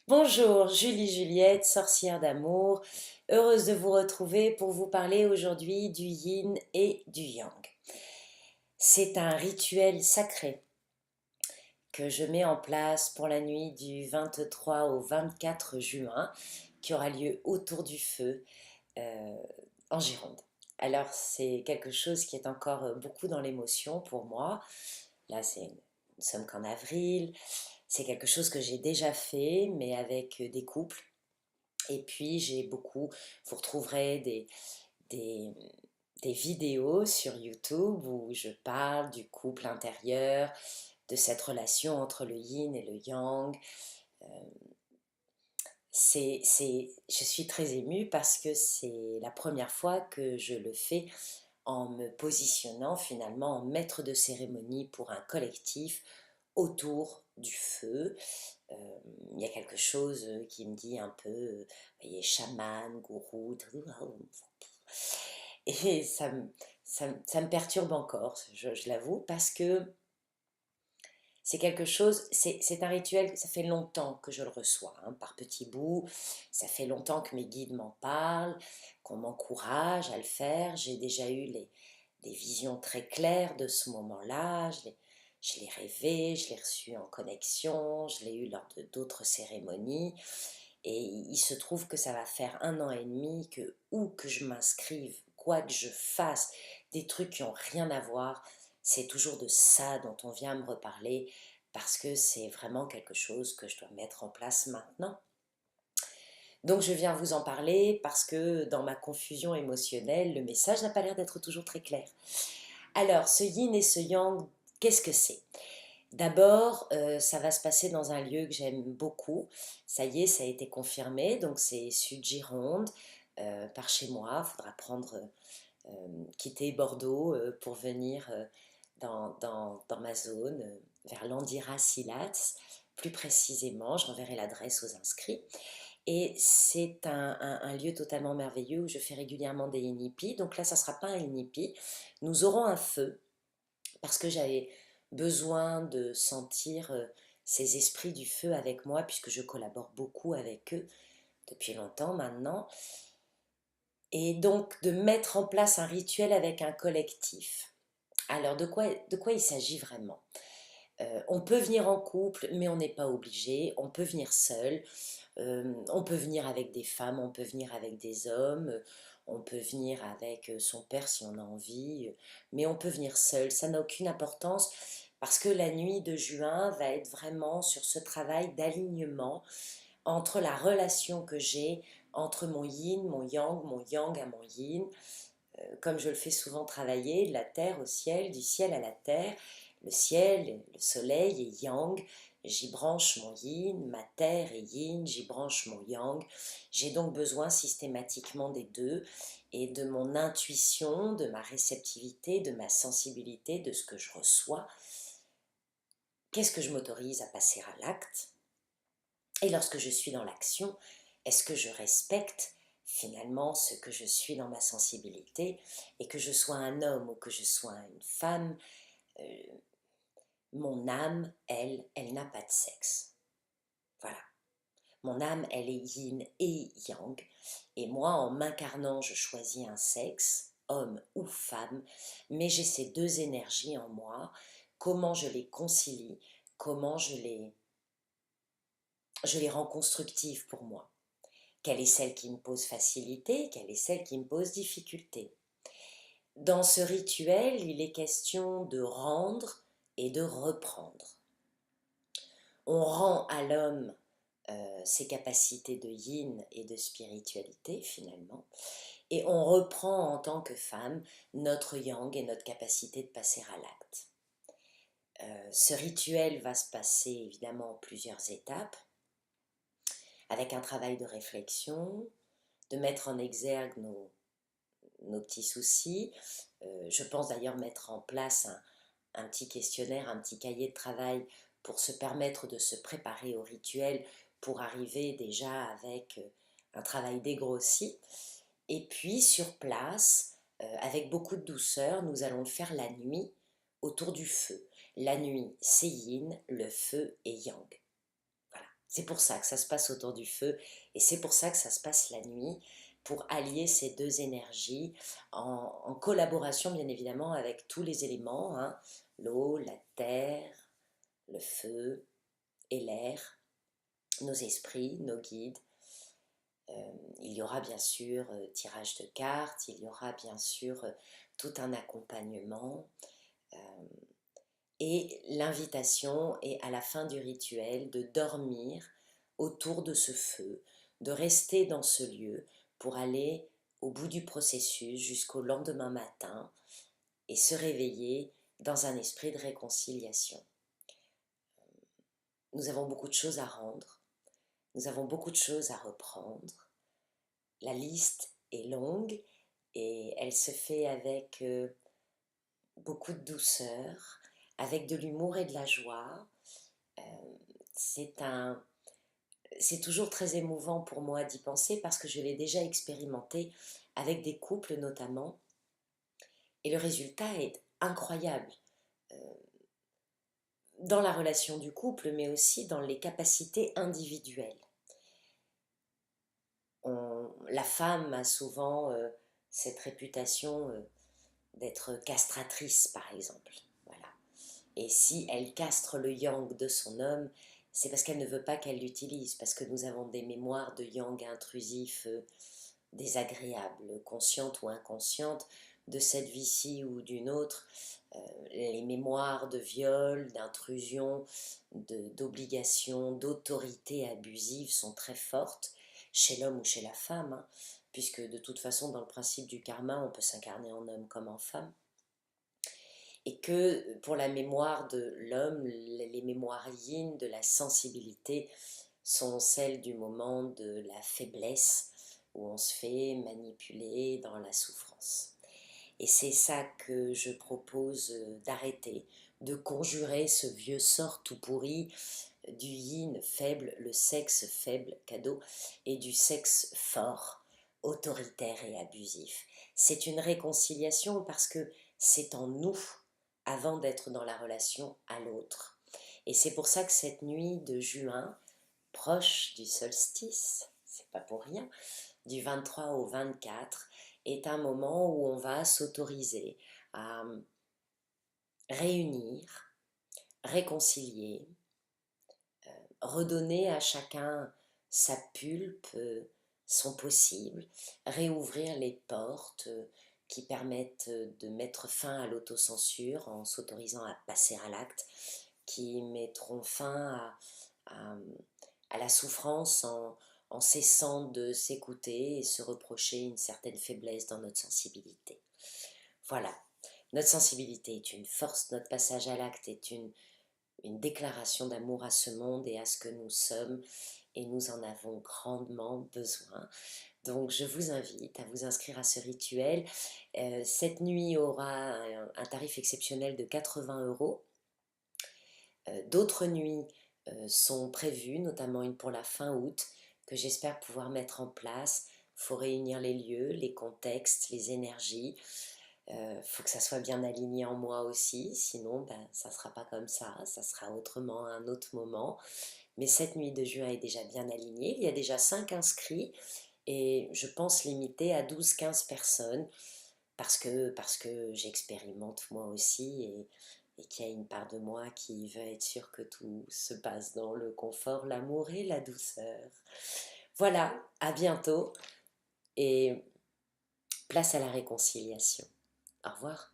Bonjour, Julie Juliette, sorcière d'amour, heureuse de vous retrouver pour vous parler aujourd'hui du yin et du yang. C'est un rituel sacré que je mets en place pour la nuit du 23 au 24 juin, qui aura lieu autour du feu euh, en Gironde. Alors c'est quelque chose qui est encore beaucoup dans l'émotion pour moi. Là, nous sommes qu'en avril. C'est quelque chose que j'ai déjà fait, mais avec des couples. Et puis vous retrouverez des, des vidéos sur YouTube où je parle du couple intérieur, de cette relation entre le yin et le yang. Euh, je suis très émue parce que c'est la première fois que je le fais en me positionnant finalement en maître de cérémonie pour un collectif autour du feu. Euh, il y a quelque chose qui me dit un peu, vous voyez, chaman, gourou, et ça me perturbe encore, je l'avoue, parce que c'est quelque chose, c'est un rituel, ça fait longtemps que je le reçois, hein, par petits bouts, ça fait longtemps que mes guides m'en parlent, qu'on m'encourage à le faire, j'ai déjà eu des visions très claires de ce moment-là, je l'ai rêvé, je l'ai reçu en connexion, je l'ai eu lors de d'autres cérémonies, et il se trouve que ça va faire 1 an et demi que où que je m'inscrive, quoi que je fasse, des trucs qui n'ont rien à voir, c'est toujours de ça dont on vient me reparler parce que c'est vraiment quelque chose que je dois mettre en place maintenant. Donc je viens vous en parler parce que dans ma confusion émotionnelle, le message n'a pas l'air d'être toujours très clair. Alors, ce yin et ce yang, qu'est-ce que c'est? D'abord, ça va se passer dans un lieu que j'aime beaucoup. Ça y est, ça a été confirmé. Donc, c'est Sud Gironde, par chez moi. Il faudra quitter Bordeaux pour venir dans ma zone, vers Landiras-Silats. Plus précisément, j'enverrai l'adresse aux inscrits. Et c'est un lieu totalement merveilleux où je fais régulièrement des inipis. Donc là, ça ne sera pas un inipi. Nous aurons un feu parce que j'avais besoin de sentir ces esprits du feu avec moi, puisque je collabore beaucoup avec eux depuis longtemps maintenant, et donc de mettre en place un rituel avec un collectif. Alors de quoi il s'agit vraiment? On peut venir en couple, mais on n'est pas obligé, on peut venir seul, on peut venir avec des femmes, on peut venir avec des hommes, on peut venir avec son père si on a envie, mais on peut venir seul, ça n'a aucune importance parce que la nuit de juin va être vraiment sur ce travail d'alignement entre la relation que j'ai entre mon yang à mon yin, comme je le fais souvent travailler, de la terre au ciel, du ciel à la terre. Le ciel, le soleil est yang, j'y branche mon yin, ma terre est yin, j'y branche mon yang. J'ai donc besoin systématiquement des deux et de mon intuition, de ma réceptivité, de ma sensibilité, de ce que je reçois. Qu'est-ce que je m'autorise à passer à l'acte? Et lorsque je suis dans l'action, est-ce que je respecte finalement ce que je suis dans ma sensibilité, et que je sois un homme ou que je sois une femme, euh, mon âme, elle n'a pas de sexe. Voilà. Mon âme, elle est yin et yang. Et moi, en m'incarnant, je choisis un sexe, homme ou femme, mais j'ai ces deux énergies en moi. Comment je les concilie, comment je les rends constructives pour moi. Quelle est celle qui me pose facilité, quelle est celle qui me pose difficulté. Dans ce rituel, il est question de rendre et de reprendre. On rend à l'homme ses capacités de yin et de spiritualité finalement, et on reprend en tant que femme notre yang et notre capacité de passer à l'acte. Ce rituel va se passer évidemment en plusieurs étapes, avec un travail de réflexion, de mettre en exergue nos petits soucis. Je pense d'ailleurs mettre en place un petit questionnaire, un petit cahier de travail pour se permettre de se préparer au rituel, pour arriver déjà avec un travail dégrossi. Et puis sur place, avec beaucoup de douceur, nous allons le faire la nuit autour du feu. La nuit, c'est yin, le feu est yang. Voilà, C'est pour ça que ça se passe autour du feu et c'est pour ça que ça se passe la nuit, pour allier ces deux énergies en collaboration bien évidemment avec tous les éléments, hein, l'eau, la terre, le feu et l'air, nos esprits, nos guides. Il y aura bien sûr tirage de cartes, il y aura bien sûr tout un accompagnement euh, et l'invitation est à la fin du rituel de dormir autour de ce feu, de rester dans ce lieu pour aller au bout du processus jusqu'au lendemain matin et se réveiller dans un esprit de réconciliation. Nous avons beaucoup de choses à rendre, nous avons beaucoup de choses à reprendre. La liste est longue et elle se fait avec beaucoup de douceur, avec de l'humour et de la joie. Euh, c'est c'est toujours très émouvant pour moi d'y penser parce que je l'ai déjà expérimenté avec des couples notamment et le résultat est incroyable dans la relation du couple mais aussi dans les capacités individuelles. La femme a souvent cette réputation d'être castratrice par exemple. Voilà. Et si elle castre le yang de son homme, c'est parce qu'elle ne veut pas qu'elle l'utilise, parce que nous avons des mémoires de yang intrusifs désagréables, conscientes ou inconscientes, de cette vie-ci ou d'une autre. Les mémoires de viol, d'intrusion, d'obligation, d'autorité abusive sont très fortes chez l'homme ou chez la femme, hein, puisque de toute façon, dans le principe du karma, on peut s'incarner en homme comme en femme. Et que pour la mémoire de l'homme, les mémoires yin de la sensibilité sont celles du moment de la faiblesse, où on se fait manipuler dans la souffrance. Et c'est ça que je propose d'arrêter, de conjurer ce vieux sort tout pourri du yin faible, le sexe faible, cadeau, et du sexe fort, autoritaire et abusif. C'est une réconciliation parce que c'est en nous avant d'être dans la relation à l'autre. Et c'est pour ça que cette nuit de juin, proche du solstice, c'est pas pour rien, du 23 au 24, est un moment où on va s'autoriser à réunir, réconcilier, redonner à chacun sa pulpe, son possible, réouvrir les portes qui permettent de mettre fin à l'autocensure en s'autorisant à passer à l'acte, qui mettront fin à la souffrance en cessant de s'écouter et se reprocher une certaine faiblesse dans notre sensibilité. Voilà, notre sensibilité est une force, notre passage à l'acte est une déclaration d'amour à ce monde et à ce que nous sommes, et nous en avons grandement besoin. Donc je vous invite à vous inscrire à ce rituel. Cette nuit aura un tarif exceptionnel de 80 euros. D'autres nuits sont prévues, notamment une pour la fin août, que j'espère pouvoir mettre en place. Il faut réunir les lieux, les contextes, les énergies. Faut que ça soit bien aligné en moi aussi, sinon ben, ça ne sera pas comme ça sera autrement à un autre moment. Mais cette nuit de juin est déjà bien alignée, il y a déjà 5 inscrits et je pense limiter à 12-15 personnes parce que j'expérimente moi aussi et qu'il y a une part de moi qui veut être sûre que tout se passe dans le confort, l'amour et la douceur. Voilà, à bientôt et place à la réconciliation. Au revoir.